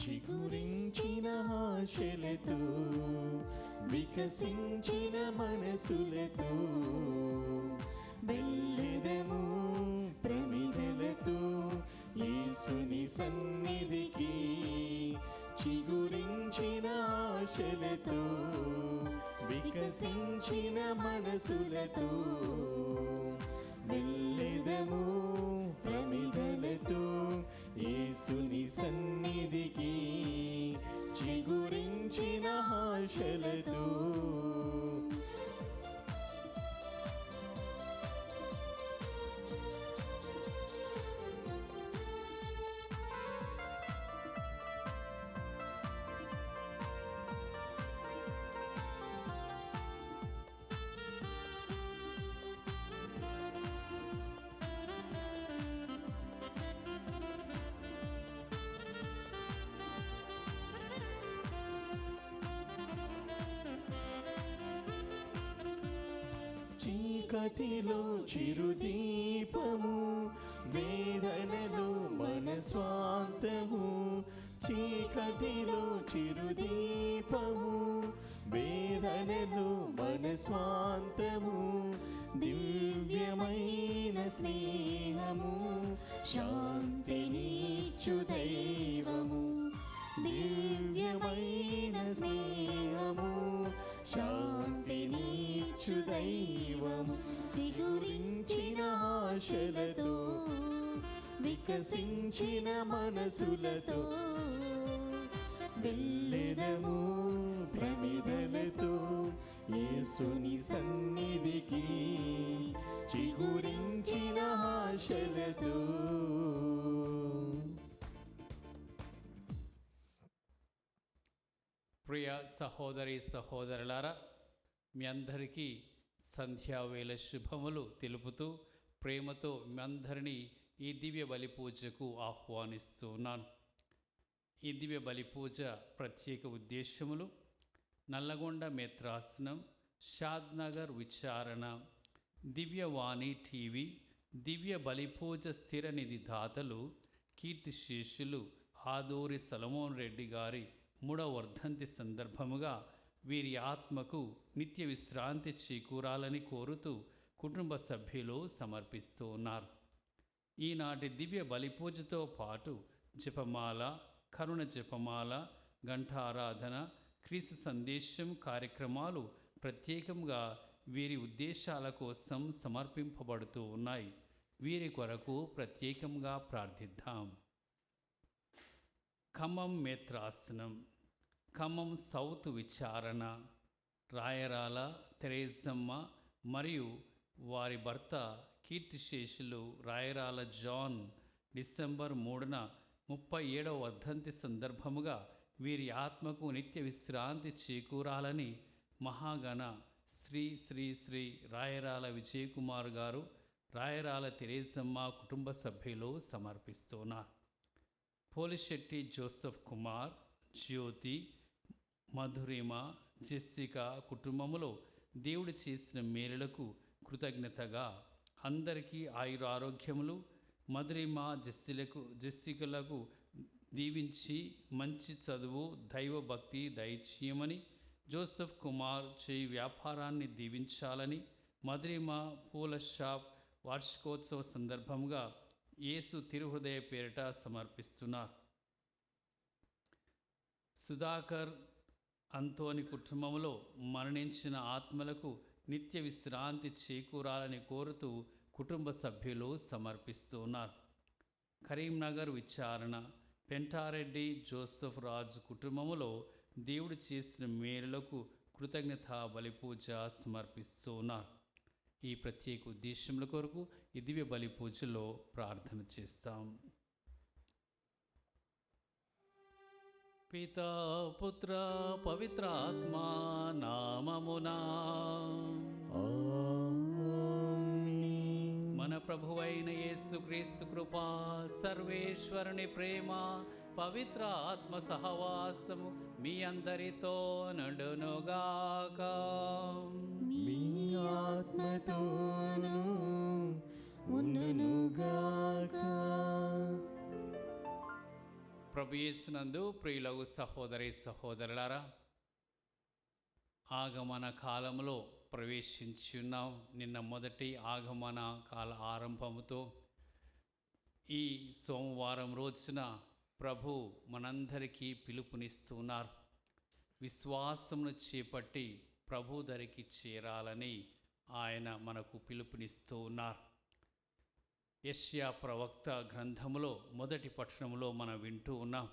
చిగురించిన ఆశలతో వికసించిన మనసులతో వెళ్ళెదము ప్రమిదలతో యేసుని సన్నిధికి. చిగురించిన ఆశలతో వికసించిన మనసులతో వెళ్ళెదము ప్రమిదలతో యేసుని సన్నిధికి. చిగురించిన ఆశలతో చీకటిలో చిరుదీపము, వేదనలో మన స్వాంతము. చీకటిలో చిరుదీపము, వేదనలో మన స్వాంతము. దివ్యమైన స్నేహము, శాంతినిచ్చు దైవము. దివ్యమైన స్నేహము, శాంతినిచ్చు దైవము. చిగురించిన ఆశలతో వికసించిన మనసులతో వెళ్ళెదము ప్రమిదలతో యేసుని సన్నిధికి. చిగురించిన ఆశలతో. ప్రియ సహోదరి సహోదరులారా, మీ అందరికీ సంధ్యావేళ శుభములు తెలుపుతూ ప్రేమతో మీ అందరినీ ఈ దివ్య బలి పూజకు ఆహ్వానిస్తున్నాను. ఈ దివ్య బలి పూజ ప్రత్యేక ఉద్దేశములు: నల్లగొండ మేత్రాసనం, షాద్నగర్ విచారణ, దివ్యవాణి టీవీ, దివ్య బలి పూజ స్థిర నిధి దాతలు కీర్తిశేషులు ఆదూరి సొలొమోన్ రెడ్డి గారి 3వ వర్ధంతి సందర్భముగా వీరి ఆత్మకు నిత్య విశ్రాంతి చేకూరాలని కోరుతూ కుటుంబ సభ్యులు సమర్పిస్తూ ఉన్నారు. ఈనాటి దివ్య బలిపూజతో పాటు జపమాల, కరుణ జపమాల, ఘంటారాధన, క్రీస్తు సందేశం కార్యక్రమాలు ప్రత్యేకంగా వీరి ఉద్దేశాల కోసం సమర్పింపబడుతూ ఉన్నాయి. వీరి కొరకు ప్రత్యేకంగా ప్రార్థిద్దాం. ఖమ్మం మేత్రాసనం, ఖమ్మం సౌత్ విచారణ, రాయరాల తెరేసమ్మ మరియు వారి భర్త కీర్తిశేషులు రాయరాల జాన్ డిసెంబర్ 3న 37వ వర్ధంతి సందర్భముగా వీరి ఆత్మకు నిత్య విశ్రాంతి చేకూరాలని మహాగణ శ్రీ శ్రీ శ్రీ రాయరాల విజయకుమార్ గారు, రాయరాల తెరేసమ్మ కుటుంబ సభ్యులు సమర్పిస్తున్నారు. పోలిశెట్టి జోసెఫ్ కుమార్, జ్యోతి, మధురిమ, జెస్సిక కుటుంబములో దేవుడు చేసిన మేలులకు కృతజ్ఞతగా అందరికీ ఆయురారోగ్యములు, మధురిమ జెస్సికలకు దీవించి మంచి చదువు, దైవభక్తి దయచేయమని, జోసెఫ్ కుమార్ చేయి వ్యాపారాన్ని దీవించాలని, మధురిమ పూల షాప్ వార్షికోత్సవ సందర్భంగా యేసు తిరుహృదయ పేరిట సమర్పిస్తున్నారు. సుధాకర్ అంతోని కుటుంబంలో మరణించిన ఆత్మలకు నిత్య విశ్రాంతి చేకూరాలని కోరుతూ కుటుంబ సభ్యులు సమర్పిస్తున్నారు. కరీంనగర్ విచారణ, పెంటారెడ్డి జోసెఫ్ రాజు కుటుంబములో దేవుడు చేసిన మేలులకు కృతజ్ఞతా బలిపూజ సమర్పిస్తున్నారు. ఈ ప్రత్యేక ఉద్దేశముల కొరకు ఈ దివ్య బలి పూజలో ప్రార్థన చేస్తాం. పితా పుత్ర పవిత్రాత్మా నామమునా మన ప్రభువైన యేసుక్రీస్తు కృపా, సర్వేశ్వరుని ప్రేమ, పవిత్ర ఆత్మ సహవాసము మీ అందరితో నడునుగాక. మీ ఆత్మతోను ఉండునుగాక. ప్రభు యేసునందు ప్రియులగు సహోదరి సహోదరులారా, ఆగమన కాలంలో ప్రవేశించున్నాం. నిన్న మొదటి ఆగమన కాల ఆరంభముతో ఈ సోమవారం రోజున ప్రభు మనందరికీ పిలుపునిస్తున్నారు. విశ్వాసమును చేపట్టి ప్రభు దరికి చేరాలని ఆయన మనకు పిలుపునిస్తూ ఉన్నారు. యెషయా ప్రవక్త గ్రంథములో మొదటి పట్టణంలో మనం వింటూ ఉన్నాం.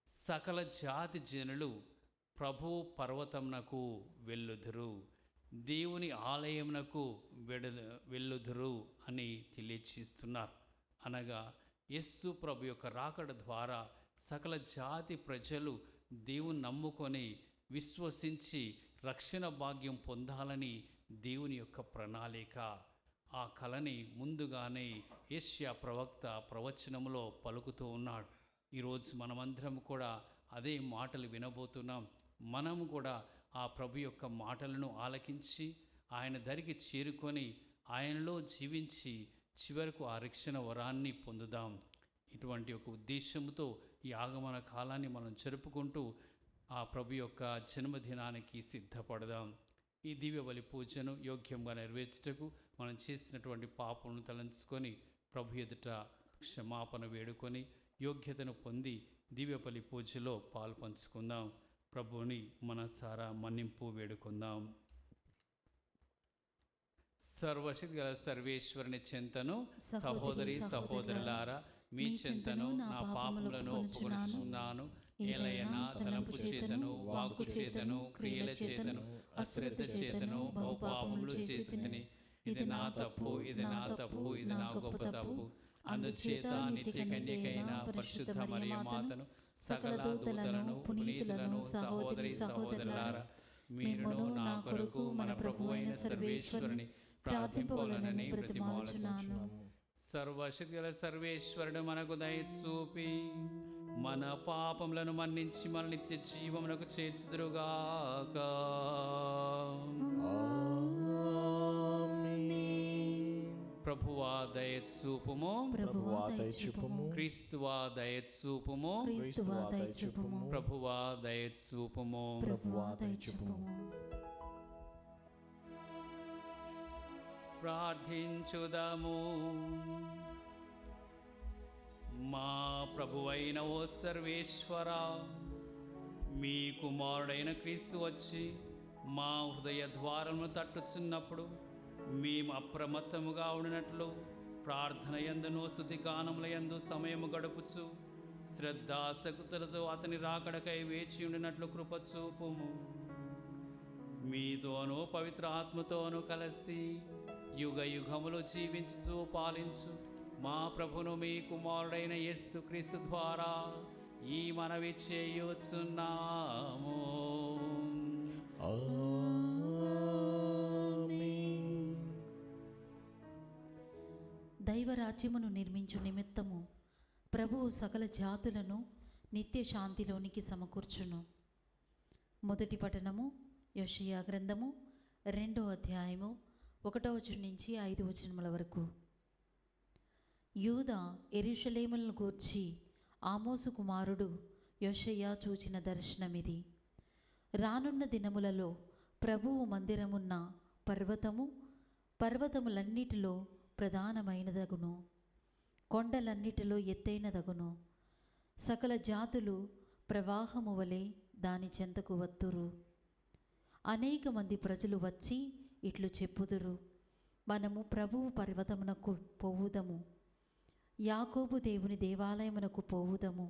సకల జాతి జనులు ప్రభు పర్వతమునకు వెళ్ళుదురు, దేవుని ఆలయమునకు వెళ్ళుదురు అని తెలియచేస్తున్నారు. అనగా యేసు ప్రభు యొక్క రాకడ ద్వారా సకల జాతి ప్రజలు దేవుని నమ్ముకొని విశ్వసించి రక్షణ భాగ్యం పొందాలని దేవుని యొక్క ప్రణాళిక. ఆ కళని ముందుగానే యెషయా ప్రవక్త ప్రవచనంలో పలుకుతూ ఉన్నాడు. ఈరోజు మనమందరం కూడా అదే మాటలు వినబోతున్నాం. మనము కూడా ఆ ప్రభు యొక్క మాటలను ఆలకించి ఆయన దరికి చేరుకొని ఆయనలో జీవించి చివరకు ఆ రక్షణ వరాన్ని పొందుదాం. ఇటువంటి ఒక ఉద్దేశంతో ఈ ఆగమన కాలాన్ని మనం జరుపుకుంటూ ఆ ప్రభు యొక్క జన్మదినానికి సిద్ధపడదాం. ఈ దివ్య బలి పూజను యోగ్యంగా నెరవేర్చుటకు మనం చేసినటువంటి పాపలను తలంచుకొని ప్రభు ఎదుట క్షమాపణ వేడుకొని యోగ్యతను పొంది దివ్య బలి పూజలో పాలు పంచుకుందాం. ప్రభువుని మనసారా మన్నింపు వేడుకుందాం. సర్వశక్తి గల సర్వేశ్వరుని చెంతను సహోదరి సహోదరులారా, మీ చెంతను నా పాపములను ఒప్పుకొనుచున్నాను. ఏలైనా తలంపు చేతను, వాక్కు చేతను, క్రియల చేతను, అశ్రద్ధ చేతను బహుపాపములు చేసితిని. ఇది నా తప్పు, ఇది నా తప్పు, ఇది నా గొప్ప తప్పు. అందుచేత నిత్య కన్యకైన పరిశుద్ధ మరియ మాతను, సకల దూతలను, పునీతులను, సహోదరి సహోదరులారా, మీరును నా కొరకు మన ప్రభువైన సర్వేశ్వరుని ప్రార్థింపవలెనని బ్రతిమాలుచున్నాను. సర్వశక్తి గల సర్వేశ్వరుడు మనకు దయ చూపి మన పాపములను మన్నించి మన నిత్య జీవమునకు చేర్చుదురుగాక. ప్రభువా దయ చూపుము, ప్రభువా దయ చూపుము, క్రీస్తువా దయ చూపుము, క్రీస్తువా దయ చూపుము, ప్రభువా దయ చూపుము. ప్రభువా దయ చూపుము. ప్రార్థించుదాము. మా ప్రభువైన ఓ సర్వేశ్వరా, మీ కుమారుడైన క్రీస్తు వచ్చి మా హృదయ ద్వారమును తట్టుచున్నప్పుడు మేము అప్రమత్తముగా ఉండినట్లు ప్రార్థన యందును స్తుతి గానముల యందు సమయము గడుపుచు శ్రద్ధాసక్తులతో అతని రాకడకై వేచి ఉండినట్లు కృప చూపుము. మీతోనూ పవిత్ర ఆత్మతోనూ కలిసి యుగ యుగములు జీవించుచు పాలించు మా ప్రభును మీ కుమారుడైన యేసు క్రీస్తు ద్వారా ఈ మనవి చేయుచున్నాము. దైవరాజ్యమును నిర్మించు నిమిత్తము ప్రభువు సకల జాతులను నిత్య శాంతిలోనికి సమకూర్చును. మొదటి పఠనము యెషయా గ్రంథము 2వ అధ్యాయము 1వ వచనం నుంచి 5వ వచనముల వరకు. యూదా యెరూషలేములను గూర్చి ఆమోసు కుమారుడు యెషయా చూచిన దర్శనమిది. రానున్న దినములలో ప్రభువు మందిరమున్న పర్వతములన్నిటిలో ప్రధానమైనదగును, కొండలన్నిటిలో ఎత్తైనదగును. సకల జాతులు ప్రవాహము వలె దాని చెంతకు వత్తురు. అనేక మంది ప్రజలు వచ్చి ఇట్లు చెప్పుదురు, మనము ప్రభువు పర్వతమునకు పోవుదము, యాకోబు దేవుని దేవాలయమునకు పోవుదము.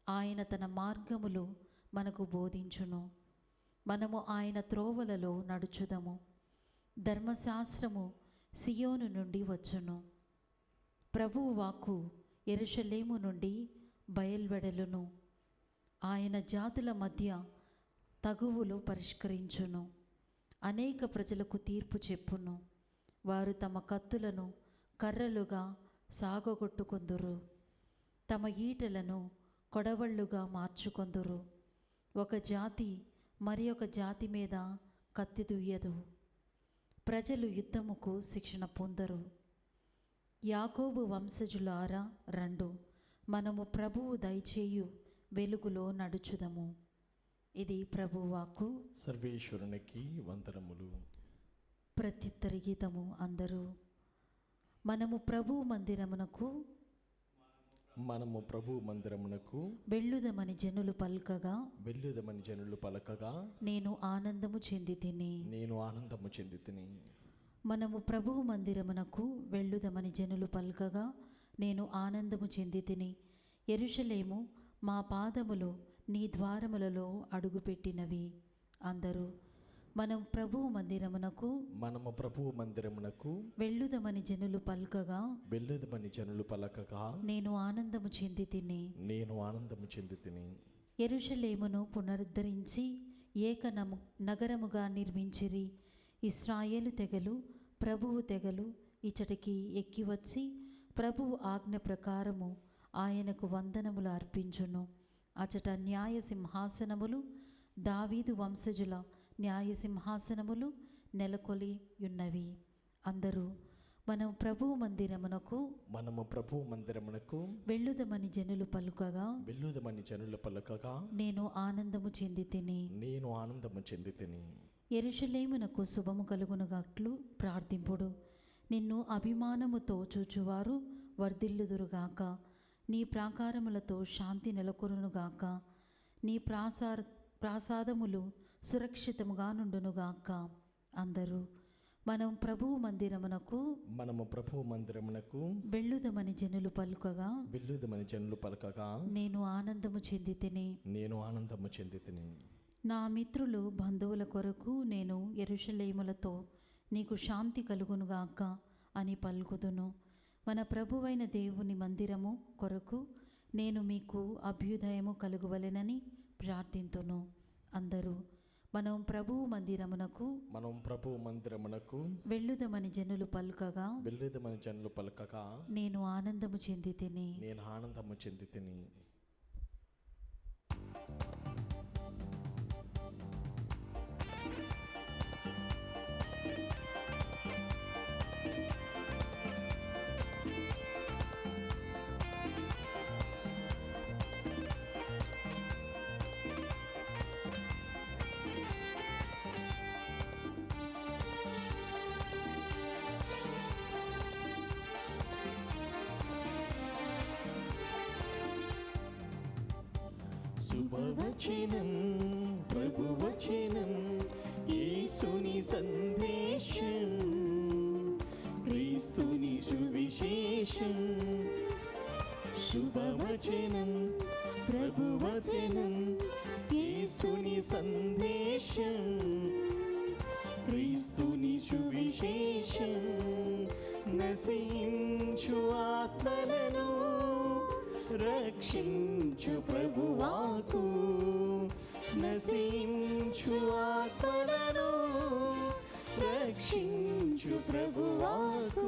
ఆయన తన మార్గములు మనకు బోధించును, మనము ఆయన త్రోవలలో నడుచుదము. ధర్మశాస్త్రము సియోను నుండి వచ్చును, ప్రభువు వాక్కు యెరూషలేము నుండి బయల్వెడలును. ఆయన జాతుల మధ్య తగువులు పరిష్కరించును, అనేక ప్రజలకు తీర్పు చెప్పును. వారు తమ కత్తులను కర్రలుగా సాగగొట్టుకొందురు, తమ ఈటలను కొడవళ్ళుగా మార్చుకొందురు. ఒక జాతి మరి ఒక జాతి మీద కత్తి దుయ్యదు, ప్రజలు యుద్ధముకు శిక్షణ పొందరు. యాకోబు వంశజులారా రండు, మనము ప్రభువు దయచేయు వెలుగులో నడుచుదము. ఇది ప్రభు వాక్కు. సర్వేశ్వరునికి వందనములు. ప్రత్యుత్తర గీతము. అందరూ మనము ప్రభు మందిరమునకు వెళ్ళుదమని జనులు పలకగా నేను ఆనందము చెంది తిని. మనము ప్రభు మందిరమునకు వెళ్ళుదమని జనులు పలకగా నేను ఆనందము చెంది తిని. యెరూషలేము మా పాదములు నీ ద్వారములలో అడుగుపెట్టినవి. అందరూ మనము ప్రభువు మందిరమునకు వెళ్ళుదమని జనులు పలకగా నేను ఆనందము చెంది తిని. యెరూషలేమును పునరుద్ధరించి ఏక నగరముగా నిర్మించిరి. ఇశ్రాయేలు తెగలు ప్రభువు తెగలు ఇచ్చటికి ఎక్కి వచ్చి ప్రభువు ఆజ్ఞ ప్రకారము ఆయనకు వందనములు అర్పించును. అచట న్యాయ సింహాసనములు దావీదు వంశజుల న్యాయ సింహాసనములు నెలకొలి ఉన్నవి. అందరూ మనము ప్రభువు మందిరమునకు వెళ్ళుదమని జనులు పలుకగా నేను ఆనందము చెంది తిని. యెరూషలేమునకు శుభము కలుగునుగాట్లు ప్రార్థింపుడు. నిన్ను అభిమానముతో చూచువారు వర్ధిల్లుదురుగాక. నీ ప్రాకారములతో శాంతి నెలకొనుగాక. నీ ప్రాసాదములు సురక్షితముగా నుండునుగాక. అందరూ మనము ప్రభువు మందిరమునకు వెళ్ళుదమని జనులు పలుకగా నేను ఆనందము చెంది తిని. నా మిత్రులు బంధువుల కొరకు నేను యెరూషలేములతో నీకు శాంతి కలుగునుగాక అని పలుకుదును. మన ప్రభువైన దేవుని మందిరము కొరకు నేను మీకు అభ్యుదయము కలుగువలెనని ప్రార్థింతును. అందరూ మనం ప్రభువు మందిరమునకు వెళ్ళుదమని జనులు పలుకగా నేను ఆనందము చెంది తిని. శుభవచనం ప్రభువచనం యేసుని సందేశం క్రీస్తుని సువిశేషం. శుభవచనం ప్రభువచనం యేసుని సందేశం క్రీస్తుని సువిశేషం. నశించు ఆత్మలను రక్షించు ప్రభువాకు. నశించు ఆత్మలను రక్షించు ప్రభువాకు.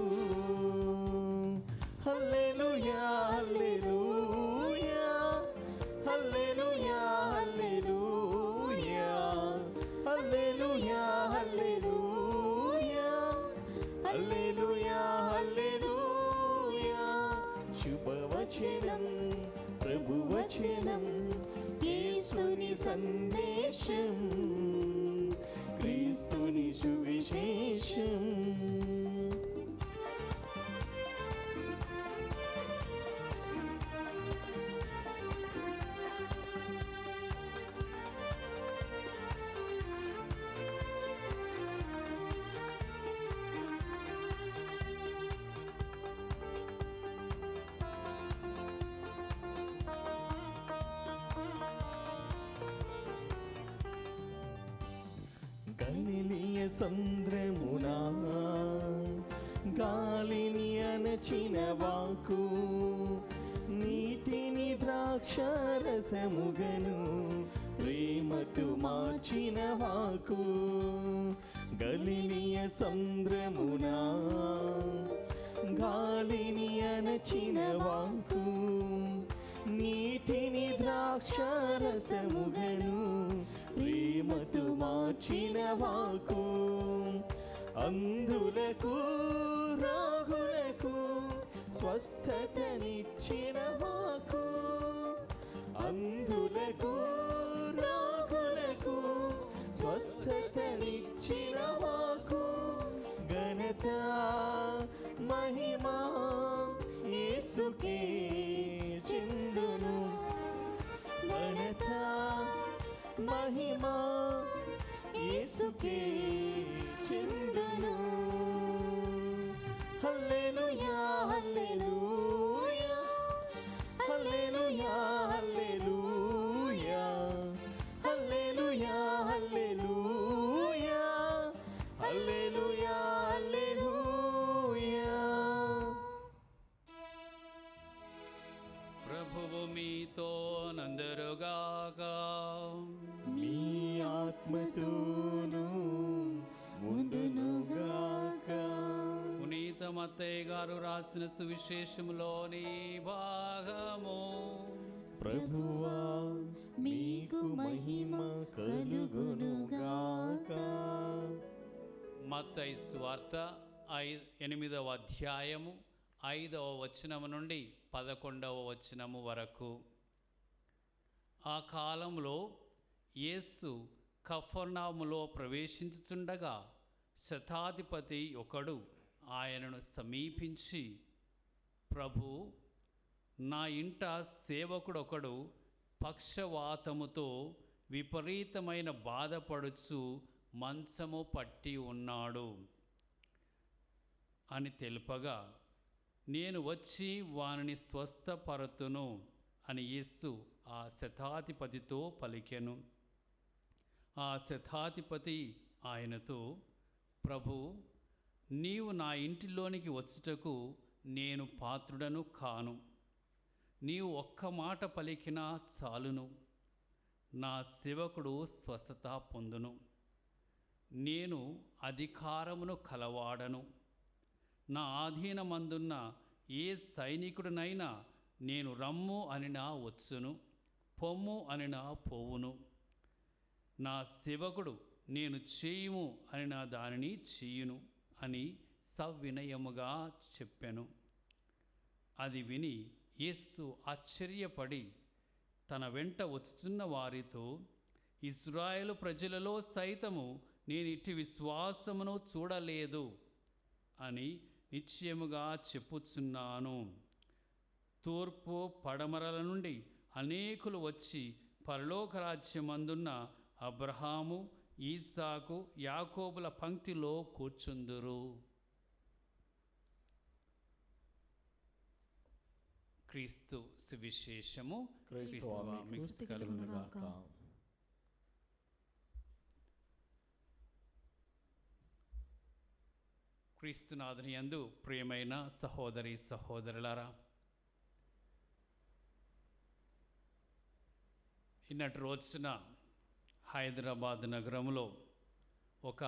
హల్లెలూయా హల్లెలూయా హల్లెలూయా హల్లెలూయా హల్లెలూయా హల్లెలూయా హల్లెలూయా హల్లెలూయా. శుభవచనం ప్రభువచనం యేసుని సందేశం క్రీస్తుని సువిశేషం. గలిలియ సంద్రమునా గాలిని అణచిన వాకు. నీటిని ద్రాక్షరసముగను ప్రేమతో మార్చిన వాకు. గలిలియ సంద్రమునా గాలిని అణచిన వాకు. నీటిని ద్రాక్షరసముగను ప్రేమతో మార్చిన వాకు. అందులకు రాగులకు స్వస్థతనిచ్చిన వాకు, అంధులకు రోగులకు స్వస్థతనిచ్చిన వాకు, ఘనత మహిమా యేసుకే చెందును, ఘనత మహిమా యేసుకే చెందును. హల్లెలూయా హల్లెలూయా హల్లెలూయా హల్లెలూయా హల్లెలూయా హల్లెలూయా హల్లెలూయా హల్లెలూయా. ప్రభువు మీతో నందరుగాక. మీ ఆత్మతోను ముందునుగాక. పునీత మత్తయ్య గారు రాసిన సువిశేషములోని భాగము. ప్రభువా మీకు మహిమ కలుగునుగాక. మత్తయి సువార్త 8వ అధ్యాయము 5వ వచనము నుండి 11వ వచనము వరకు. ఆ కాలంలో యేసు కఫర్నహూములో ప్రవేశించుచుండగా శతాధిపతి ఒకడు ఆయనను సమీపించి, ప్రభు, నా ఇంట సేవకుడొకడు పక్షవాతముతో విపరీతమైన బాధపడుచు మంచము పట్టి ఉన్నాడు అని తెలుపగా, నేను వచ్చి వానిని స్వస్థపరతును అని యేసు ఆ శతాధిపతితో పలికెను. ఆ శతాధిపతి ఆయనతో, ప్రభు, నీవు నా ఇంటిలోనికి వచ్చుటకు నేను పాత్రుడను కాను. నీవు ఒక్క మాట పలికినా చాలును, నా సేవకుడు స్వస్థత పొందును. నేను అధికారమును కలవాడను. నా ఆధీనమందున్న ఏ సైనికుడినైనా నేను రమ్ము అనినా వచ్చును, పొమ్ము అనినా పోవును. నా సేవకుడు నేను చేయుము అనినా దానిని చేయును అని సవినయముగా చెప్పెను. అది విని యేసు ఆశ్చర్యపడి తన వెంట వచ్చుచున్న వారితో, ఇశ్రాయేలు ప్రజలలో సైతము నేను ఇట్టి విశ్వాసమును చూడలేదు అని నిశ్చయముగా చెప్పుచున్నాను. తూర్పు పడమరల నుండి అనేకులు వచ్చి పరలోక రాజ్యమందున్న అబ్రహాము, ఈసాకు, యాకోబుల పంక్తిలో కూర్చుందురు. క్రీస్తు సువిశేషము. క్రీస్తువా మీకు స్తుతి కలుగునుగాక. క్రీస్తునాథుని యందు ప్రియమైన సహోదరి సహోదరులారా, నిన్నటి రోజున హైదరాబాద్ నగరంలో ఒక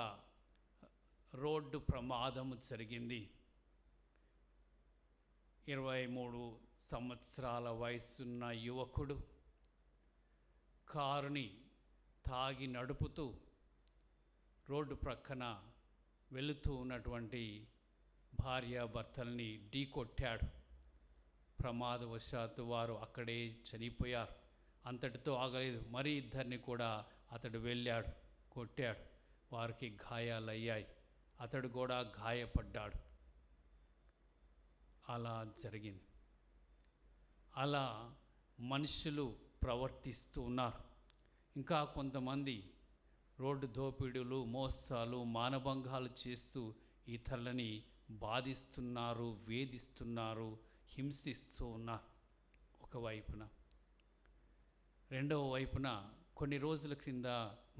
రోడ్డు ప్రమాదము జరిగింది. 23 సంవత్సరాల వయసున్న యువకుడు కారుని తాగి నడుపుతూ రోడ్డు ప్రక్కన వెళుతూ ఉన్నటువంటి భార్యాభర్తల్ని ఢీకొట్టాడు. ప్రమాదవశాత్తు వారు అక్కడే చనిపోయారు. అంతటితో ఆగలేదు, మరి 2 కూడా అతడు వెళ్ళాడు, కొట్టాడు. వారికి గాయాలయ్యాయి, అతడు కూడా గాయపడ్డాడు. అలా జరిగింది. అలా మనుషులు ప్రవర్తిస్తూ ఉన్నారు. ఇంకా కొంతమంది రోడ్డు దోపిడీలు, మోసాలు, మానభంగాలు చేస్తూ ఇతరులని బాధిస్తున్నారు, వేధిస్తున్నారు, హింసిస్తూ ఉన్నారు ఒకవైపున. రెండవ వైపున కొన్ని రోజుల క్రింద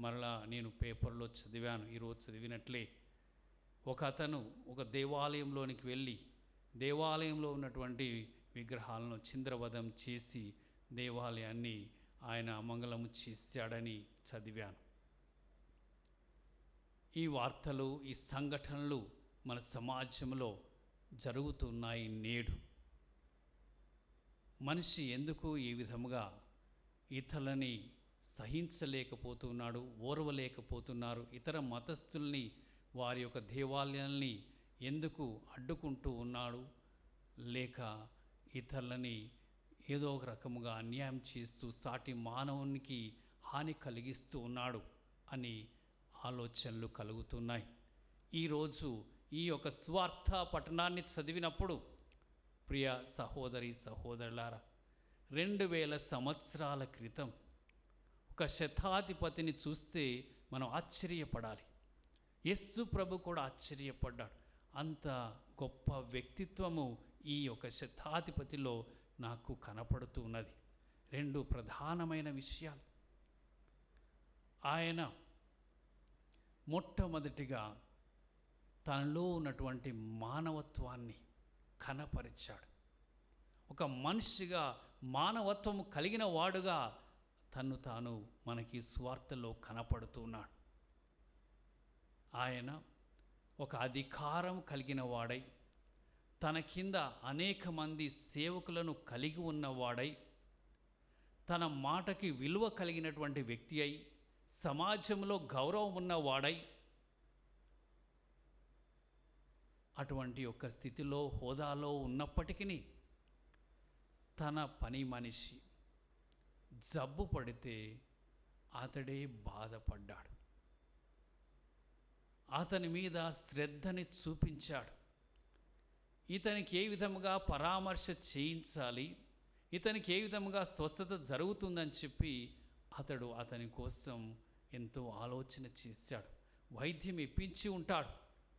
మరలా నేను పేపర్లో చదివాను, ఈరోజు చదివినట్లే, ఒక అతను ఒక దేవాలయంలోనికి వెళ్ళి దేవాలయంలో ఉన్నటువంటి విగ్రహాలను చింద్రవధం చేసి దేవాలయాన్ని ఆయన మంగళము చేశాడని చదివాను. ఈ వార్తలు, ఈ సంఘటనలు మన సమాజంలో జరుగుతున్నాయి నేడు. మనిషి ఎందుకు ఈ విధముగా ఇతరులని సహించలేకపోతున్నాడు, ఓర్వలేకపోతున్నారు? ఇతర మతస్థుల్ని, వారి యొక్క దేవాలయాల్ని ఎందుకు అడ్డుకుంటూ ఉన్నాడు? లేక ఇతరులని ఏదో ఒక రకముగా అన్యాయం చేస్తూ సాటి మానవునికి హాని కలిగిస్తూ ఉన్నాడు అని ఆలోచనలు కలుగుతున్నాయి. ఈరోజు ఈ యొక్క స్వార్థ పట్టణాన్ని చదివినప్పుడు ప్రియ సహోదరి సహోదరులారా, 2000 సంవత్సరాల క్రితం ఒక శతాధిపతిని చూస్తే మనం ఆశ్చర్యపడాలి. యేసు ప్రభు కూడా ఆశ్చర్యపడ్డాడు. అంత గొప్ప వ్యక్తిత్వము ఈ యొక్క శతాధిపతిలో నాకు కనపడుతూ ఉన్నది. 2 ప్రధానమైన విషయాలు. ఆయన మొట్టమొదటిగా తనలో ఉన్నటువంటి మానవత్వాన్ని కనపరిచాడు. ఒక మనిషిగా మానవత్వము కలిగిన వాడుగా తను తాను మనకి స్వార్థలో కనపడుతున్నాడు. ఆయన ఒక అధికారం కలిగిన వాడై, తన కింద అనేక మంది సేవకులను కలిగి ఉన్నవాడై, తన మాటకి విలువ కలిగినటువంటి వ్యక్తి అయి, సమాజంలో గౌరవం ఉన్నవాడై, అటువంటి యొక్క స్థితిలో హోదాలో ఉన్నప్పటికీ తన పని మనిషి జబ్బు పడితే అతడే బాధపడ్డాడు. అతని మీద శ్రద్ధని చూపించాడు. ఇతనికి ఏ విధముగా పరామర్శ చేయించాలి, ఇతనికి ఏ విధముగా స్వస్థత జరుగుతుందని చెప్పి అతని కోసం ఎంతో ఆలోచన చేశాడు. వైద్యం ఇప్పించి ఉంటాడు,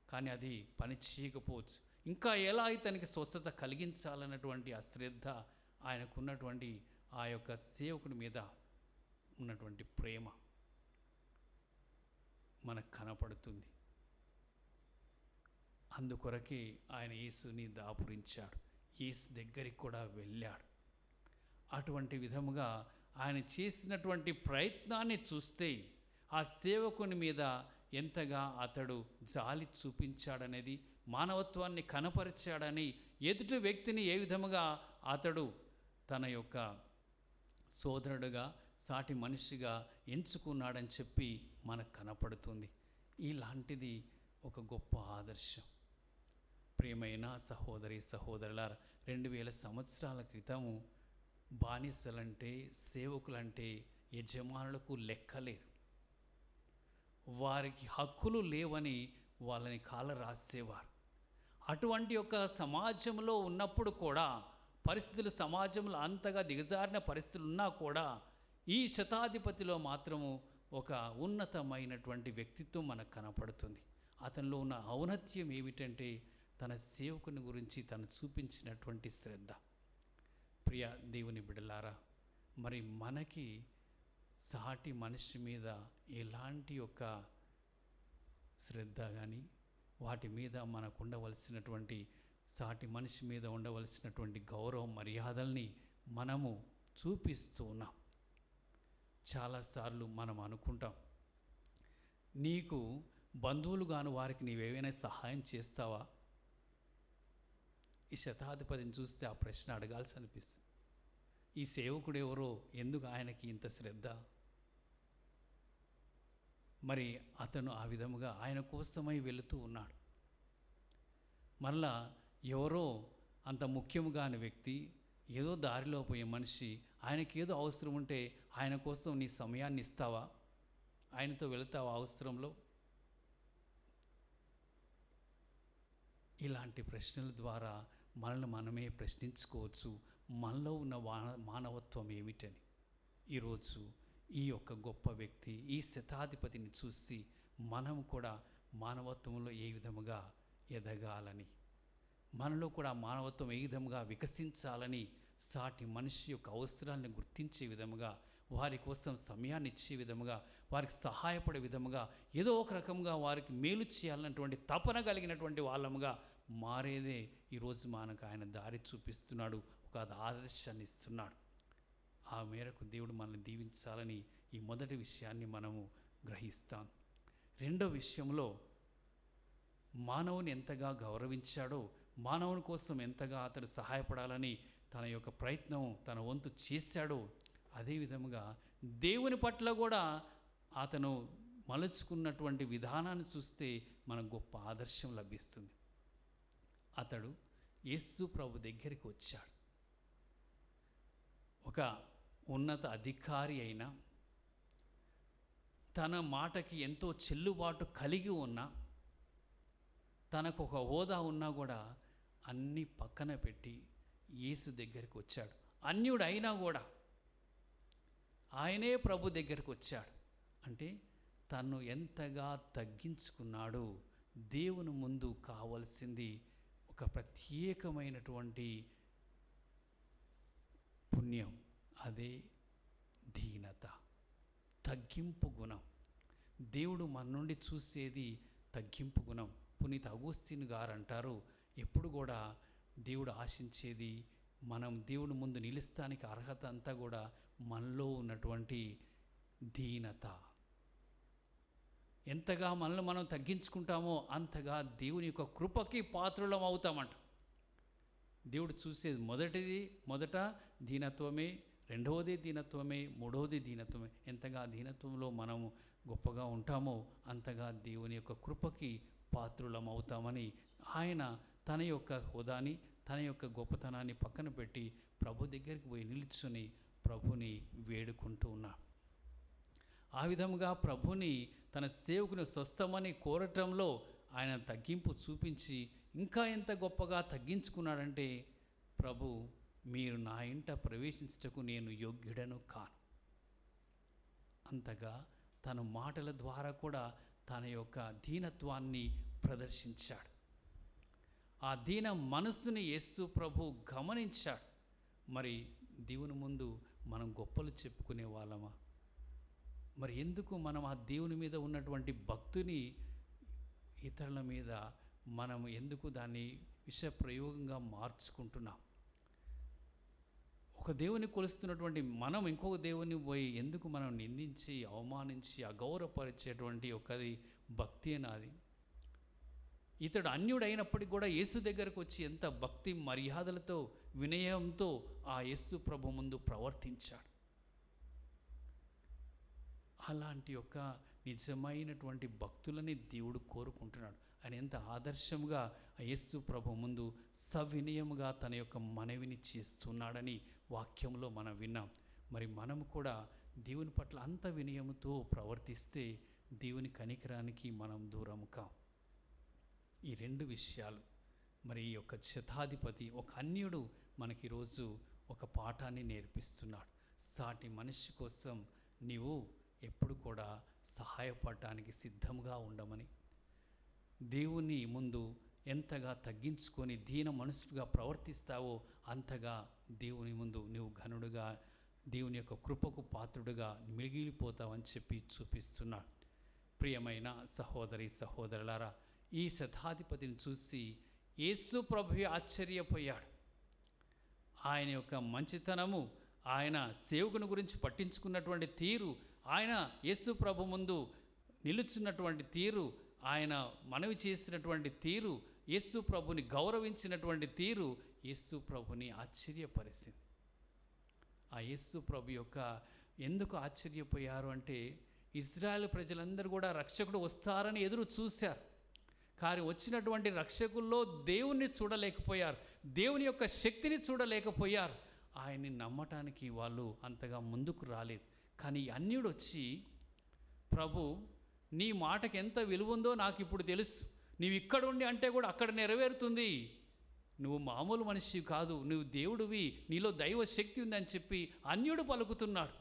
కానీ అది పని చేయకపోవచ్చు. ఇంకా ఎలా ఇతనికి స్వస్థత కలిగించాలన్నటువంటి ఆ శ్రద్ధ, ఆయనకున్నటువంటి ఆ యొక్క సేవకుడి మీద ఉన్నటువంటి ప్రేమ మనకు కనపడుతుంది. అందుకొరకే ఆయన యేసుని దాపురించాడు, యేసు దగ్గరికి కూడా వెళ్ళాడు. అటువంటి విధముగా ఆయన చేసినటువంటి ప్రయత్నాన్ని చూస్తే ఆ సేవకుని మీద ఎంతగా అతడు జాలి చూపించాడనేది, మానవత్వాన్ని కనపరిచాడని, ఎదుటి వ్యక్తిని ఏ విధముగా అతడు తన యొక్క సోదరుడుగా సాటి మనిషిగా ఎంచుకున్నాడని చెప్పి మనకు కనపడుతుంది. ఇలాంటిది ఒక గొప్ప ఆదర్శం. ప్రియమైన సహోదరి సహోదరులారా, 2000 సంవత్సరాల క్రితము బానిసలంటే, సేవకులంటే యజమానులకు లెక్కలేదు. వారికి హక్కులు లేవని వాళ్ళని కాల రాసేవారు. అటువంటి యొక్క సమాజంలో ఉన్నప్పుడు కూడా, పరిస్థితులు సమాజంలో అంతగా దిగజారిన పరిస్థితులు ఉన్నా కూడా, ఈ శతాధిపతిలో మాత్రము ఒక ఉన్నతమైనటువంటి వ్యక్తిత్వం మనకు కనపడుతుంది. అతనిలో ఉన్న ఔన్నత్యం ఏమిటంటే తన సేవకుని గురించి తను చూపించినటువంటి శ్రద్ధ. ప్రియ దేవుని బిడ్డలారా, మరి మనకి సాటి మనిషి మీద ఎలాంటి యొక్క శ్రద్ధ కానీ, వాటి మీద మనకు ఉండవలసినటువంటి, సాటి మనిషి మీద ఉండవలసినటువంటి గౌరవ మర్యాదల్ని మనము చూపిస్తూ ఉన్నాం. చాలాసార్లు మనం అనుకుంటాం, నీకు బంధువులు కాని వారికి నీవేమైనా సహాయం చేస్తావా? ఈ శతాధిపతిని చూస్తే ఆ ప్రశ్న అడగాల్సి అనిపిస్తుంది. ఈ సేవకుడు ఎవరో, ఎందుకు ఆయనకి ఇంత శ్రద్ధ? మరి అతను ఆ విధముగా ఆయన కోసమై వెళుతూ ఉన్నాడు. మళ్ళా ఎవరో అంత ముఖ్యముగాని వ్యక్తి, ఏదో దారిలో పోయే మనిషి, ఆయనకి ఏదో అవసరం ఉంటే ఆయన కోసం నీ సమయాన్ని ఇస్తావా? ఆయనతో వెళతావా అవసరంలో? ఇలాంటి ప్రశ్నల ద్వారా మనల్ని మనమే ప్రశ్నించుకోవచ్చు, మనలో ఉన్న మానవత్వం ఏమిటని. ఈరోజు ఈ యొక్క గొప్ప వ్యక్తి, ఈ శతాధిపతిని చూసి మనం కూడా మానవత్వంలో ఏ విధముగా ఎదగాలని, మనలో కూడా మానవత్వం ఏ విధముగా వికసించాలని, సాటి మనిషి యొక్క అవసరాలను గుర్తించే విధముగా, వారి కోసం సమయాన్ని ఇచ్చే విధముగా, వారికి సహాయపడే విధముగా, ఏదో ఒక రకంగా వారికి మేలు చేయాలన్నటువంటి తపన కలిగినటువంటి వాళ్ళముగా మారేదే ఈరోజు మనకు ఆయన దారి చూపిస్తున్నాడు, ఒక ఆదర్శాన్ని ఇస్తున్నాడు. ఆ మేరకు దేవుడు మనల్ని దీవించాలని ఈ మొదటి విషయాన్ని మనము గ్రహిస్తాం. రెండో విషయంలో మానవుని ఎంతగా గౌరవించాడో, మానవుని కోసం ఎంతగా అతడు సహాయపడాలని తన యొక్క ప్రయత్నం, తన వంతు చేశాడో, అదేవిధముగా దేవుని పట్ల కూడా అతను మలుచుకున్నటువంటి విధానాన్ని చూస్తే మనకు గొప్ప ఆదర్శం లభిస్తుంది. అతడు యేసు ప్రభు దగ్గరికి వచ్చాడు. ఒక ఉన్నత అధికారి అయిన, తన మాటకి ఎంతో చెల్లుబాటు కలిగి ఉన్న, తనకు ఒక హోదా ఉన్నా కూడా అన్నీ పక్కన పెట్టి యేసు దగ్గరికి వచ్చాడు. అన్యుడు అయినా కూడా ఆయనే ప్రభు దగ్గరికి వచ్చాడు. అంటే తను ఎంతగా తగ్గించుకున్నాడు. దేవుని ముందు కావలసింది ఒక ప్రత్యేకమైనటువంటి పుణ్యం, అదే దీనత, తగ్గింపు గుణం. దేవుడు మన నుండి చూసేది తగ్గింపు గుణం. పునీత అగూస్తీన్ గారు అంటారు, ఎప్పుడు కూడా దేవుడు ఆశించేది మనం దేవుని ముందు నిలుస్తానికి అర్హత అంతా కూడా మనలో ఉన్నటువంటి దీనత. ఎంతగా మనల్ని మనం తగ్గించుకుంటామో అంతగా దేవుని యొక్క కృపకి పాత్రులం అవుతామంట. దేవుడు చూసేది మొదట దీనత్వమే, రెండవది దీనత్వమే, మూడవది దీనత్వమే. ఎంతగా దీనత్వంలో మనము గొప్పగా ఉంటామో అంతగా దేవుని యొక్క కృపకి పాత్రులం అవుతామని ఆయన తన యొక్క హోదాని, తన యొక్క గొప్పతనాన్ని పక్కన పెట్టి ప్రభు దగ్గరికి పోయి నిల్చుని ప్రభుని వేడుకుంటూ ఉన్నాడు. ఆ విధముగా ప్రభుని తన సేవకుని స్వస్థమని కోరటంలో ఆయన తగ్గింపు చూపించి ఇంకా ఎంత గొప్పగా తగ్గించుకున్నాడంటే, ప్రభు మీరు నా ఇంట ప్రవేశించుటకు నేను యోగ్యుడను కాను. అంతగా తన మాటల ద్వారా కూడా తన యొక్క దీనత్వాన్ని ప్రదర్శించాడు. ఆ దీన మనస్సుని యేసు ప్రభు గమనించాడు. మరి దేవుని ముందు మనం గొప్పలు చెప్పుకునే వాళ్ళమా? మరి ఎందుకు మనం ఆ దేవుని మీద ఉన్నటువంటి భక్తిని ఇతరుల మీద మనం ఎందుకు దాన్ని విషప్రయోగంగా మార్చుకుంటున్నాం? ఒక దేవుని కొలుస్తున్నటువంటి మనం ఇంకొక దేవుని పోయి ఎందుకు మనం నిందించి, అవమానించి, అగౌరవపరిచేటువంటి ఒకది భక్తి నాది. ఇతడు అన్యుడైనప్పటికీ కూడా యేసు దగ్గరకు వచ్చి ఎంత భక్తి మర్యాదలతో, వినయంతో ఆ యేసు ప్రభు ముందు ప్రవర్తించాడు. అలాంటి యొక్క నిజమైనటువంటి భక్తులని దేవుడు కోరుకుంటున్నాడు. ఆయన ఎంత ఆదర్శంగా ఆ యేసు ప్రభు ముందు సవినయముగా తన యొక్క మనవిని చేస్తున్నాడని వాక్యంలో మనం విన్నాం. మరి మనము కూడా దేవుని పట్ల అంత వినయముతో ప్రవర్తిస్తే దేవుని కనికరానికి మనం దూరం కాం. ఈ రెండు విషయాలు, మరి ఈ యొక్క శతాధిపతి, ఒక అన్యుడు మనకి ఈరోజు ఒక పాఠాన్ని నేర్పిస్తున్నాడు. సాటి మనిషి కోసం నీవు ఎప్పుడు కూడా సహాయపడటానికి సిద్ధంగా ఉండమని, దేవుని ముందు ఎంతగా తగ్గించుకొని దీన మనసుగా ప్రవర్తిస్తావో అంతగా దేవుని ముందు నువ్వు ఘనుడుగా, దేవుని యొక్క కృపకు పాత్రుడుగా మిగిలిపోతావని చెప్పి చూపిస్తున్నాడు. ప్రియమైన సహోదరి సహోదరులారా, ఈ శతాధిపతిని చూసి యేసు ప్రభు ఆశ్చర్యపోయాడు. ఆయన యొక్క మంచితనము, ఆయన సేవకుని గురించి పట్టించుకున్నటువంటి తీరు, ఆయన యేసు ప్రభు ముందు నిలుచున్నటువంటి తీరు, ఆయన మనవి చేసినటువంటి తీరు, యేసు ప్రభుని గౌరవించినటువంటి తీరు యేసు ప్రభుని ఆశ్చర్యపరిచింది. ఆ యేసు ప్రభు యొక్క ఎందుకు ఆశ్చర్యపోయారు అంటే, ఇజ్రాయెల్ ప్రజలందరూ కూడా రక్షకుడు వస్తారని ఎదురు చూశారు. కానీ వచ్చినటువంటి రక్షకుల్లో దేవుణ్ణి చూడలేకపోయారు, దేవుని యొక్క శక్తిని చూడలేకపోయారు. ఆయన్ని నమ్మటానికి వాళ్ళు అంతగా ముందుకు రాలేదు. కానీ అన్యుడు వచ్చి, ప్రభు నీ మాటకి ఎంత విలువ ఉందో నాకు ఇప్పుడు తెలుసు, నీవు ఇక్కడ ఉండి అంటే కూడా అక్కడ నెరవేరుతుంది, నువ్వు మామూలు మనిషి కాదు, నువ్వు దేవుడివి, నీలో దైవ శక్తి ఉందని చెప్పి అన్యుడు పలుకుతున్నాడు.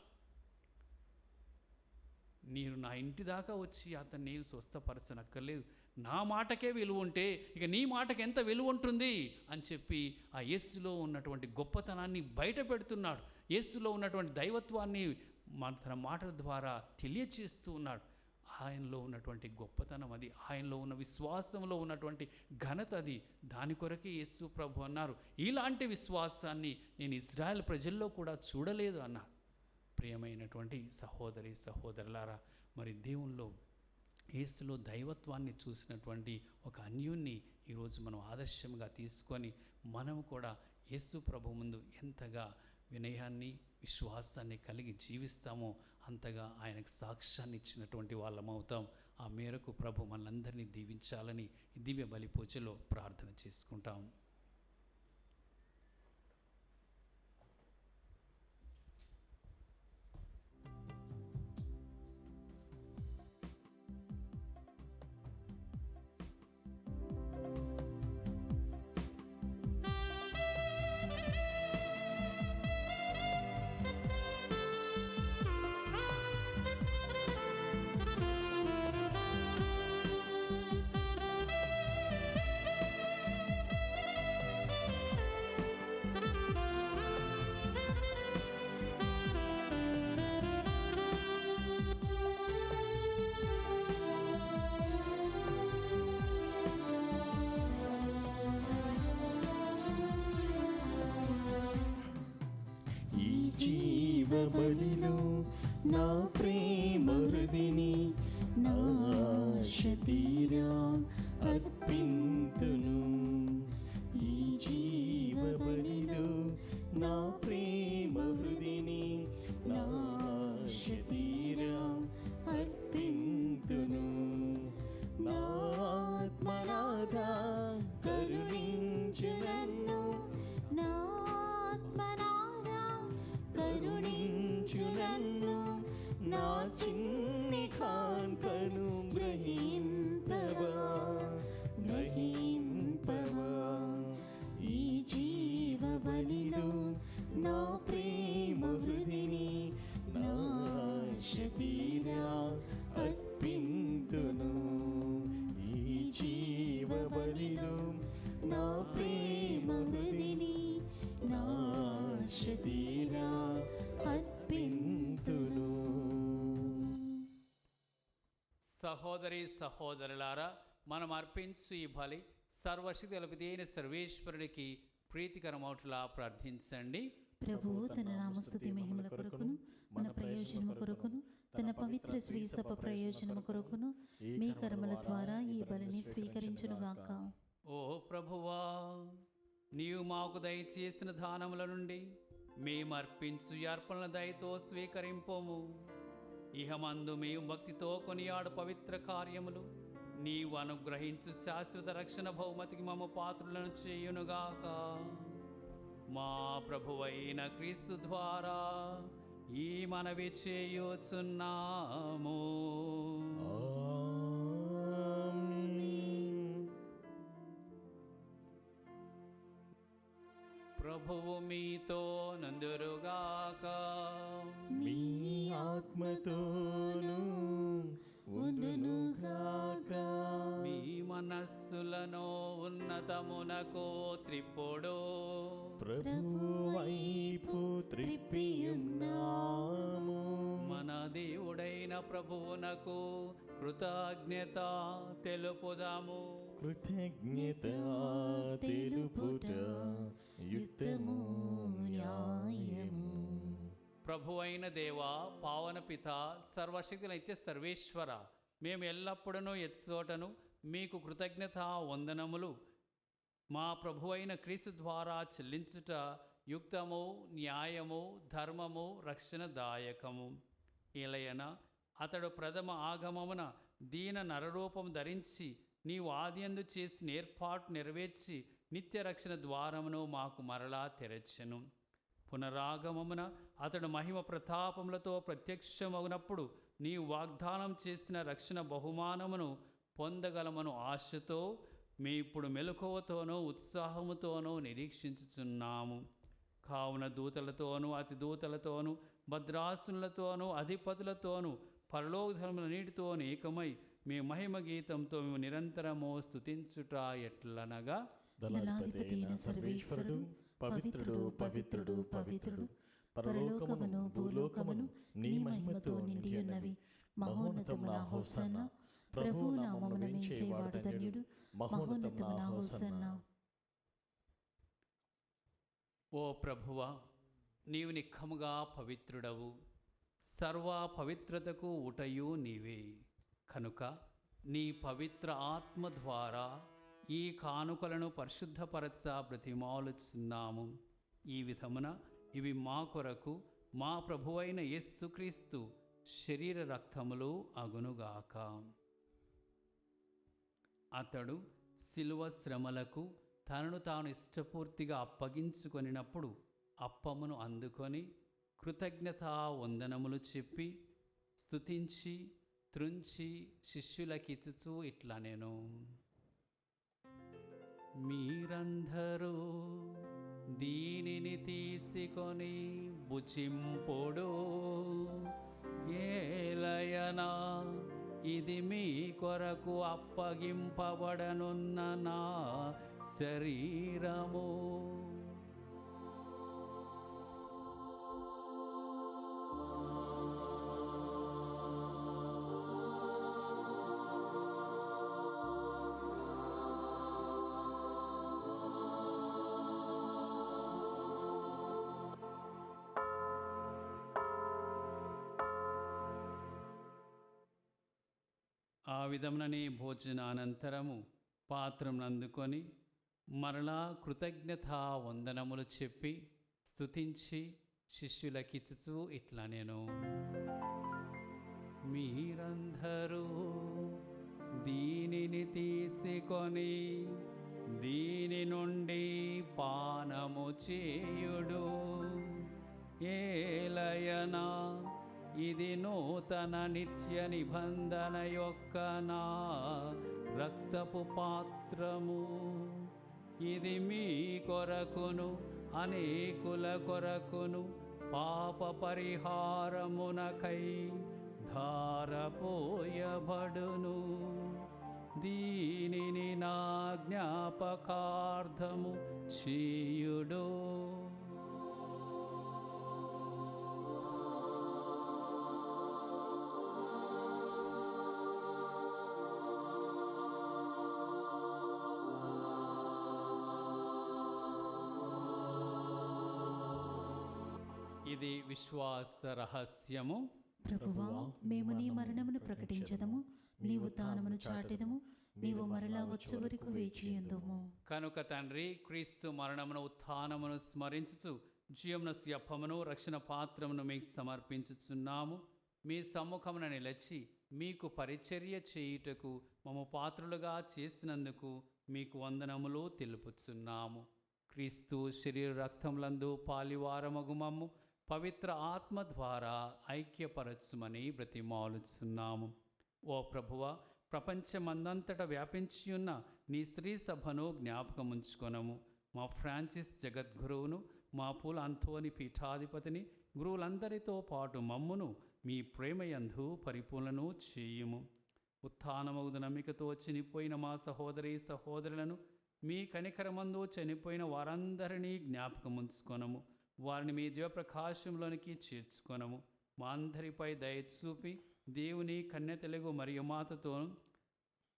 నేను నా ఇంటి దాకా వచ్చి అతన్ని స్వస్థపరచనక్కర్లేదు, నా మాటకే విలువ ఉంటే ఇక నీ మాటకి ఎంత విలువ ఉంటుంది అని చెప్పి ఆ యేసులో ఉన్నటువంటి గొప్పతనాన్ని బయట పెడుతున్నాడు. యేసులో ఉన్నటువంటి దైవత్వాన్ని తన మాటల ద్వారా తెలియచేస్తూ ఉన్నాడు. ఆయనలో ఉన్నటువంటి గొప్పతనం అది, ఆయనలో ఉన్న విశ్వాసంలో ఉన్నటువంటి ఘనత అది. దాని కొరకే యేసు ప్రభు అన్నారు, ఇలాంటి విశ్వాసాన్ని నేను ఇజ్రాయెల్ ప్రజల్లో కూడా చూడలేదు అన్నారు. ప్రియమైనటువంటి సహోదరి సహోదరులారా, మరి దేవునిలో యేసులో దైవత్వాన్ని చూసినటువంటి ఒక అన్యుణ్ణి ఈరోజు మనం ఆదర్శంగా తీసుకొని మనం కూడా యేసు ప్రభు ముందు ఎంతగా వినయాన్ని, విశ్వాసాన్ని కలిగి జీవిస్తామో అంతగా ఆయనకు సాక్ష్యాన్ని ఇచ్చినటువంటి వాళ్ళం అవుతాం. ఆ మేరకు ప్రభు మనందరినీ దీవించాలని దివ్య బలి పూజలో ప్రార్థన చేసుకుంటాం. దీక్ష అర్పింతును. సహోదరి సహోదరులారా, మనం అర్పించు ఈ బలి సర్వశక్తి గలపిదైన సర్వేశ్వరుడికి ప్రీతికరమౌట్లా ప్రార్థించండి. ప్రభువు తన నామస్తుతి మహిమల కొరకును, మన ప్రయోజనము కొరకును, తన పవిత్ర శ్రీ సభ ప్రయోజనము కొరకును మీ కర్మల ద్వారా ఈ బలిని స్వీకరించునుగాక. ఓ ప్రభువా, నీవు మాకు దయచేసిన దానముల నుండి మేము అర్పించు ఈ అర్పణల దయతో స్వీకరింపోము. ఇహమందు మేము భక్తితో కొనియాడు పవిత్ర కార్యములు నీవు అనుగ్రహించు శాశ్వత రక్షణ బహుమతికి మమ్మ పాత్రులను చేయునుగాక. మా ప్రభువైన క్రీస్తు ద్వారా ఈ మనవి చేయుచున్నాము. ప్రభువు మీతో నందురుగాక. మీ ఆత్మతోను ఉండునుగాక. మీ మనస్సులను ఉన్నతమునకు త్రిప్పుడు ప్రభువు వైపు త్రిప్పియున్నాము. మన దేవుడైన ప్రభువునకు కృతజ్ఞత తెలుపుదాము. కృతజ్ఞత తెలుపుట యుక్తము న్యాయము. ప్రభు అయిన దేవా, పావన పిత, సర్వశక్తి నిత్య సర్వేశ్వర, మేము ఎల్లప్పుడూ ఎచ్చోటను మీకు కృతజ్ఞత వందనములు మా ప్రభు అయిన క్రీస్తు ద్వారా చెల్లించుట యుక్తము, న్యాయము, ధర్మము, రక్షణదాయకము. ఇలయన అతడు ప్రథమ ఆగమమున దీన నరరూపం ధరించి నీవు ఆదియందు చేసిన ఏర్పాటు నెరవేర్చి నిత్య రక్షణ ద్వారమును మాకు మరలా తెరచెను. పునరాగమమున అతడు మహిమ ప్రతాపములతో ప్రత్యక్షమగునప్పుడు నీవు వాగ్దానం చేసిన రక్షణ బహుమానమును పొందగలమను ఆశతో మీ ఇప్పుడు మెలకువతోనూ ఉత్సాహముతోనూ నిరీక్షించుచున్నాము. కావున దూతలతోనూ అతి దూతలతోనూ భద్రాసులతోనూ అధిపతులతోనూ పరలోకధర్మలన్నిటితో ఏకమై మీ మహిమ గీతంతో మేము నిరంతరము స్తుతించుట ఎట్లనగా, దళాధిపతి అయిన సర్వేశ్వరుడు పవిత్రుడు పవిత్రుడు పవిత్రుడు, పరలోకమును భూలోకమును నీ మహిమతో నిండి ఉన్నవి. మహోన్నతమున హోసన్నా, ప్రభువు నామమున వేంచేవాడు ధన్యుడు. మహోన్నతమున హోసన్నా. ఓ ప్రభువా, నీవు నిఖముగా పవిత్రుడవు, సర్వ పవిత్రతకు ఊటయు నీవే. కనుక నీ పవిత్ర ఆత్మ ద్వారా ఈ కానుకలను పరిశుద్ధపరచ బ్రతిమాలుచున్నాము. ఈ విధమున ఇవి మా కొరకు మా ప్రభువైన యేసుక్రీస్తు శరీర రక్తములు అగునుగాక. అతడు శిలువ శ్రమలకు తనను తాను ఇష్టపూర్తిగా అప్పగించుకొనినప్పుడు అప్పమును అందుకొని కృతజ్ఞతా వందనములు చెప్పి స్తుతించి త్రుంచి శిష్యులకిచ్చుచూ ఇట్లా నేను, మీరందరూ దీనిని తీసుకొని భుజింపుడు, ఏలయనా ఇది మీ కొరకు అప్పగింపబడనున్న నా శరీరము. ఆ విధముననే భోజనానంతరము పాత్రను అందుకొని మరలా కృతజ్ఞతా వందనములు చెప్పి స్తుతించి శిష్యులకిచ్చుచూ ఇట్లా నేను, మీరందరూ దీనిని తీసుకొని దీని నుండి పానము చేయుడు, ఏలయనా ఇది నూతన నిత్య నిబంధన యొక్క నా రక్తపు పాత్రము. ఇది మీ కొరకును అనేకుల కొరకును పాప పరిహారమునకై ధారపోయబడును. దీనిని నా జ్ఞాపకార్థము చేయుడు. ఇది విశ్వాస రహస్యము. ప్రభువా, మేము నీ మరణమును ప్రకటించదము, నీ ఉత్థానమును చాటెదము, నీవు మరలా వచ్చే వరకు వేచియుందుము. కనుక తండ్రి, క్రీస్తు మరణమును ఉత్థానమును స్మరించుచు జీవమునసు అప్పమును రక్షణ పాత్రమును మీకు సమర్పించుచున్నాము. మీ సమ్ముఖమున నిలచి మీకు పరిచర్య చేయుటకు మమ్ము పాత్రులుగా చేసినందుకు మీకు వందనములు తెలుపుచున్నాము. క్రీస్తు శరీర రక్తములందు పాలివారమగు మమ్ము పవిత్ర ఆత్మ ద్వారా ఐక్యపరచుమని బ్రతిమాలుచున్నాము. ఓ ప్రభువా, ప్రపంచమందంతటా వ్యాపించియున్న నీ శ్రీ సభను జ్ఞాపకముంచుకొనము. మా ఫ్రాన్సిస్ జగద్గురువును, మా పూల అంతోని పీఠాధిపతిని, గురువులందరితో పాటు మమ్మును మీ ప్రేమయందు పరిపూర్ణను చేయుము. ఉత్థానమగు నమ్మికతో చనిపోయిన మా సహోదరి సహోదరులను, మీ కనికరమందు చనిపోయిన వారందరినీ జ్ఞాపకముంచుకొనము. వారిని మీ దివ్యప్రకాశంలోనికి చేర్చుకొనము. మా అందరిపై దయచూపి దేవుని కన్య తెలుగు మరియమాతతోను,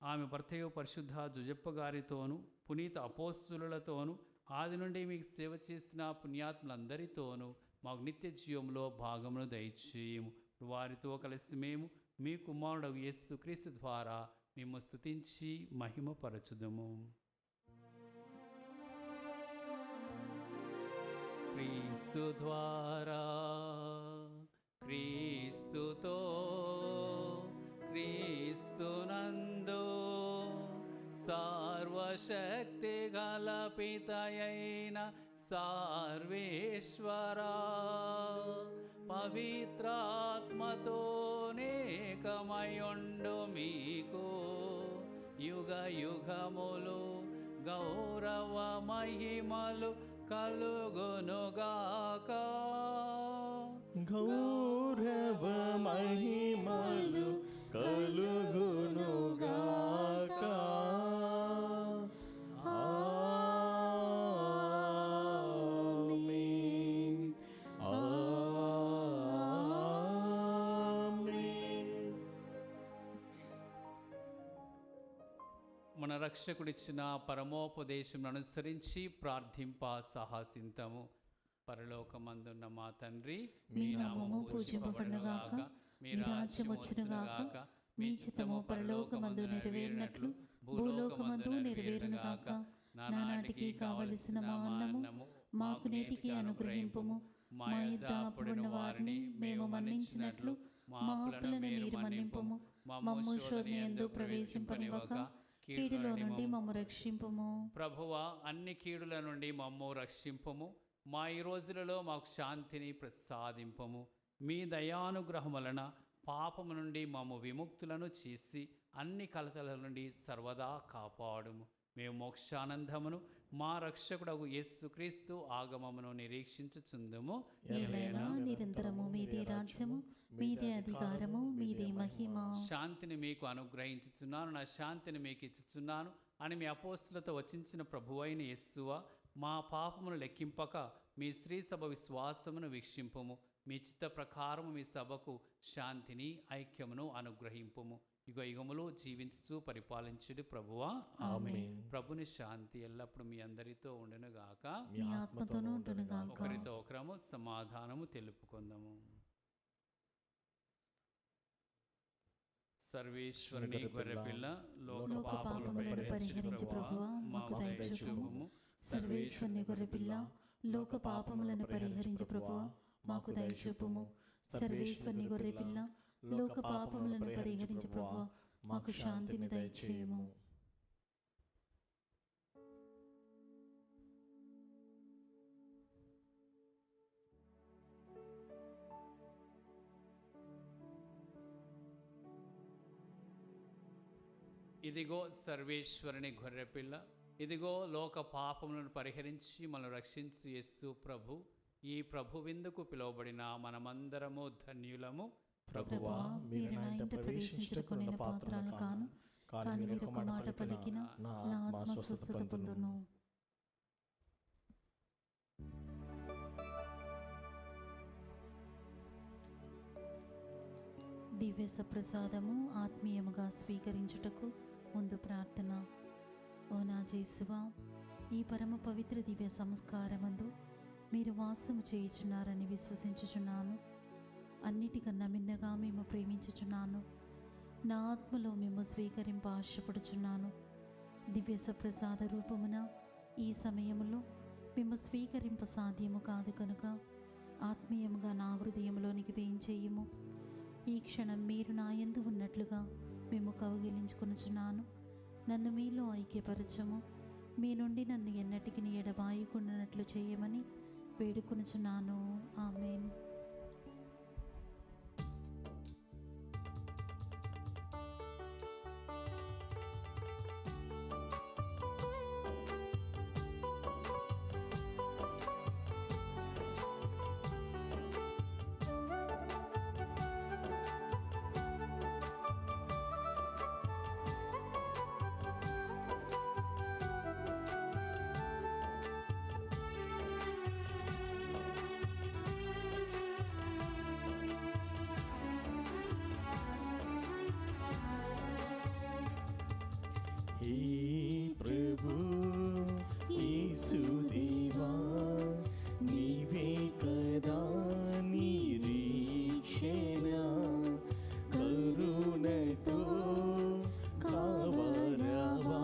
ఆమె భర్తయు పరిశుద్ధ జుజప్ప గారితోనూ, పునీత అపోస్తులతోనూ, ఆది నుండి మీకు సేవ చేసిన పుణ్యాత్ములందరితోనూ మాకు నిత్య జీవంలో భాగమును దయచేయము. వారితో కలిసి మేము మీ కుమారుడు యేసుక్రీస్తు ద్వారా మేము స్తుతించి మహిమపరచుదము. క్రీస్తు ద్వారా, క్రీస్తుతో, క్రీస్తునందు సర్వశక్తి గల పితయైన సర్వేశ్వరా, పవిత్రాత్మతో నేకమయుండు మీకు యుగ యుగములు గౌరవ మహిమలు కలుగునుగాక. గౌరవ మహిమలు కలుగునుగాక. ఆమేన్. ఆమేన్. మన రక్షకుడిచ్చిన పరమోపదేశం అనుసరించి ప్రార్థింప సాహసింతము. పరలోకమందున్న మా తండ్రి, మీ నామము పూజింపబడునుగాక, మీ రాజ్యం వచ్చునుగాక, మీ చిత్తము పరలోకమందు నెరవేరినట్లు భూలోకమందు నెరవేరునుగాక. నానాటికి కావలసిన మా అన్నము మాకు నేటికి అనుగ్రహింపుము. మా యొద్ద అప్పుడున్న వారిని మేము మన్నించినట్లు మా అప్పులను మీరు మన్నింపుము. మమ్ము శోధనయందు ప్రవేశింపనివ్వక కీడులో నుండి మమ్ము రక్షింపుము. ప్రభువా, అన్ని కీడుల నుండి మమ్ము రక్షింపము. మా ఈ రోజులలో మాకు శాంతిని ప్రసాదింపము. మీ దయానుగ్రహం వలన పాపము నుండి మమ్ము విముక్తులను చేసి అన్ని కలతల నుండి సర్వదా కాపాడుము. మేము మోక్షానందమును మా రక్షకుడగు యేసుక్రీస్తు ఆగమమును నిరీక్షించుచుందుము. ఏలైనా నిరంతరము మీదే రాజ్యము, మీదే అధికారము, మీదే మహిమ. శాంతిని మీకు అనుగ్రహించుచున్నాను, నా శాంతిని మీకు ఇచ్చుచున్నాను అని మీ అపోస్తులతో వచించిన ప్రభువైన యేసువా, మా పాపమును లెక్కింపక మీ శ్రీ సభ విశ్వాసమును వీక్షింపుము. మీ చిత్త ప్రకారము మీ సభకు శాంతిని ఐక్యమును అనుగ్రహింపుము. యుగ యుగములు జీవించుచు పరిపాలించుడి ప్రభువా. ఆమేన్. ప్రభుని శాంతి ఎల్లప్పుడు మీ అందరితో ఉండునుగాక. మీ ఆత్మతోనూ ఉండునుగాక. ఒకరితో ఒకరము సమాధానము తెలుపుకుందాము. సర్వేశ్వరుని గొర్రెపిల్ల లోక లోక పాపములను పాపములను పరిహరించు ప్రభువా, మాకు దయచూపుము. సర్వేశ్వరుని గొర్రెపిల్ల లోక పాపములను పరిహరించు ప్రభువా, మాకు దయచూపుము. సర్వేశ్వరుని గొర్రెపిల్ల లోక పాపములను పరిహరించు ప్రభువా, మాకు శాంతిని దయచేయము. ఇదిగో సర్వేశ్వరుని గొర్రెపిల్ల, ఇదిగో లోక పాపములను పరిహరించి మనల్ని రక్షించు యేసు ప్రభు. ఈ ప్రభు విందుకు పిలువబడిన మనమందరము ధన్యులము. ప్రభువా, మీరు నా ఇంట ప్రవేశించుటకు నేను పాత్రను కాను, కానీ మీరు ఒక మాట పలికిన నా ఆత్మ స్వస్థత పొందును. దివ్య సప్రసాదము ఆత్మీయముగా స్వీకరించుటకు ముందు ప్రార్థన. ఓ నా జేసువా, ఈ పరమ పవిత్ర దివ్య సంస్కారమందు మీరు వాసము చేయుచున్నారని విశ్వసించుచున్నాను. అన్నిటికన్నా మిన్నగా మేము ప్రేమించుచున్నాను. నా ఆత్మలో మేము స్వీకరింప ఆశపడుచున్నాను. దివ్య సప్రసాద రూపమున ఈ సమయంలో మేము స్వీకరింప సాధ్యము కాదు కనుక ఆత్మీయముగా నా హృదయంలోనికి వేయించేయము. ఈ క్షణం మీరు నా యందు ఉన్నట్లుగా మేము కౌగిలించుకొనుచున్నాను. నన్ను మీలో ఐక్యపరచము. మీ నుండి నన్ను ఎన్నటికి ఎడబాయకుండానట్లు చేయమని వేడుకొనుచున్నాను. ఆమేన్. हे प्रभु యేసుదేవా నీవే కదా నిరీక్షణ కరుణతో కావరావా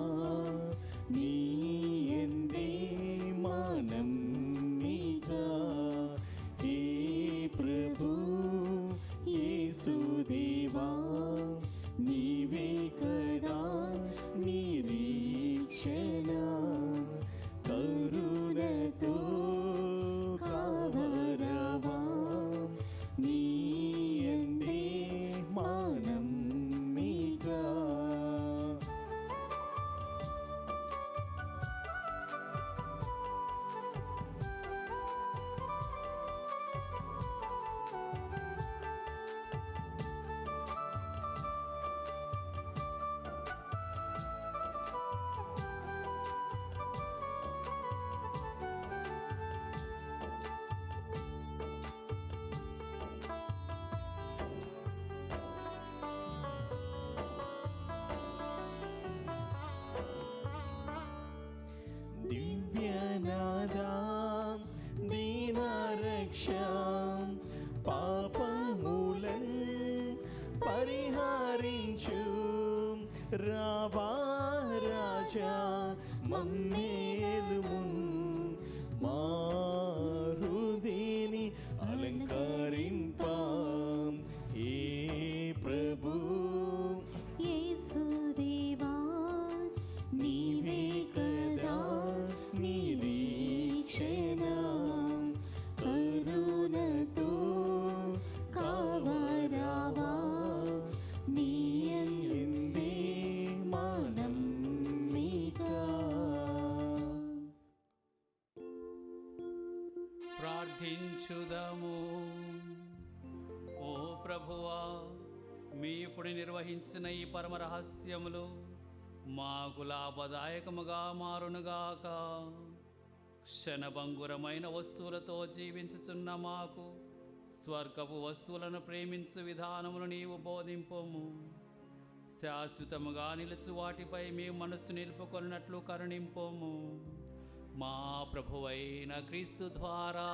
నీ యందే మానమ్మిక హే ప్రభు యేసుదేవా నీవే కదా నిరీక్షణ కరుణతో కావరావా నీ యందే మానమ్మిక. దివ్యనాదా దీనరక్ష పాపములన్ పరిహరించు రావా రాజా మమ్మేలుమున్ మా హృదయని అలంకరింపాం హే ప్రభు యేసుదేవా నీవే కదా నిరీక్షణ కరుణతో కావరావా నీ యందే మానమ్మిక. ప్రార్థించుదము. ఓ ప్రభువా, మీ ఇప్పుడు నిర్వహించిన ఈ పరమ రహస్యములు మాకు లాభదాయకముగా మారునుగాక. క్షణభంగురమైన వస్తువులతో జీవించుచున్న మాకు స్వర్గపు వస్తువులను ప్రేమించు విధానమును నీవు బోధింపుము. శాశ్వతముగా నిలుచు వాటిపై మేము మనస్సు నిలుపుకొన్నట్లు కరుణింపుము. మా ప్రభువైన క్రీస్తు ద్వారా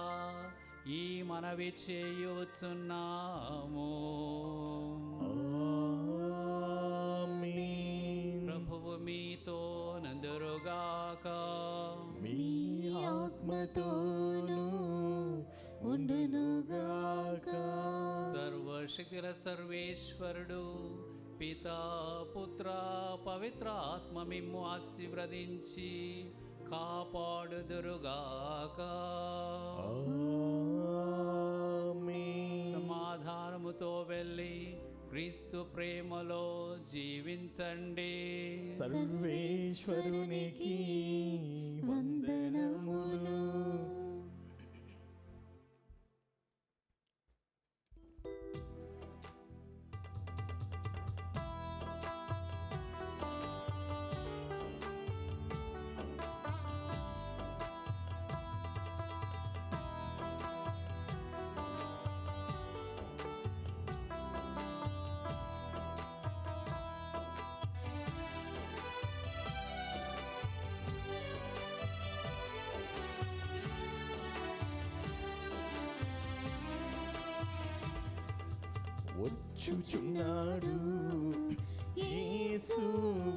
ఈ మనవి చేయుచున్నాము. ఆమేన్. ప్రభువు మీతో నందురుగాక. మీ ఆత్మతోనూ ఉండునుగాక. సర్వశక్తిల సర్వేశ్వరుడు పితా పుత్ర పవిత్ర ఆత్మ మిమ్ము ఆశీర్వదించి కాపాడుదురుగాక. ఆమేన్. సమాధానముతో వెళ్ళి క్రీస్తు ప్రేమలో జీవించండి. సర్వేశ్వరునికి వందనములు. వచ్చుచున్నాడు, యేసు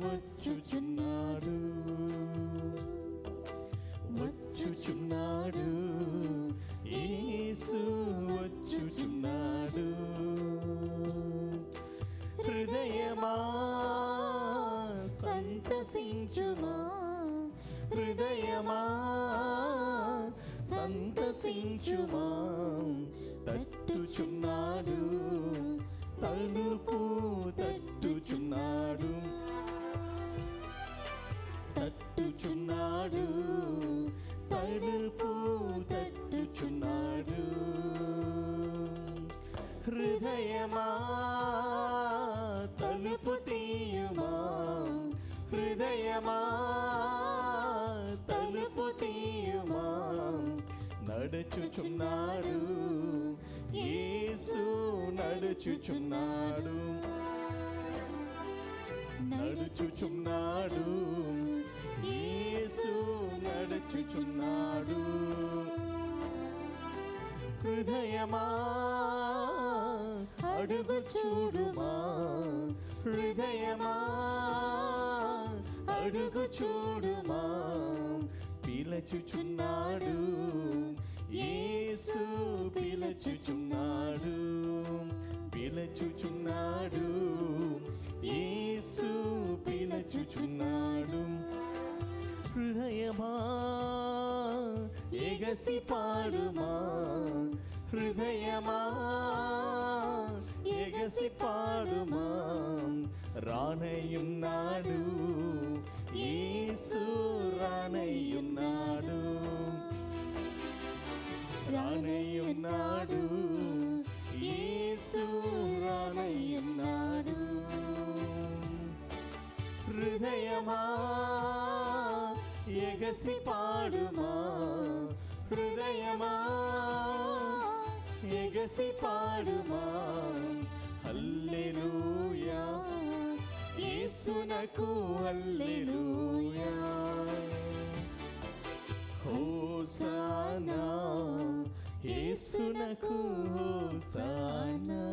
వచ్చుచున్నాడు, వచ్చుచున్నాడు, యేసు వచ్చుచున్నాడు. హృదయమా సంతసించుమా, హృదయమా సంతసించుమా, తట్టుచున్నాడు, తలుపు తట్టుచున్నాడు, తట్టుచున్నాడు, తలుపు తట్టుచున్నాడు. హృదయమా తలుపు తీయుమా, హృదయమా తలుపు తీయుమా, నడుచుచున్నాడు, యేసు నడుచుచున్నాడు, నడుచుచున్నాడు, యేసు నడుచుచున్నాడు. హృదయమా అడుగు చూడుమా, హృదయమా అడుగు చూడుమా, పిలచుచున్నాడు, యేసు పిలచుచున్నాడు, పిలచుచున్నాడు, యేసు పిలచుచున్నాడు. హృదయమా ఎగసి పాడుమా, హృదయమా ఎగసి పాడుమా, రానయ్యున్నాడు, యేసు రానయ్యున్నాడు, రానయ్యున్నాడు, యేసు రానయ్యున్నాడు. హృదయమా ఎగసి పాడుమా, హృదయమా ఎగసి పాడుమా, హల్లెలూయా యేసునకు హల్లెలూయా, హోసానా యేసునకు హోసానా.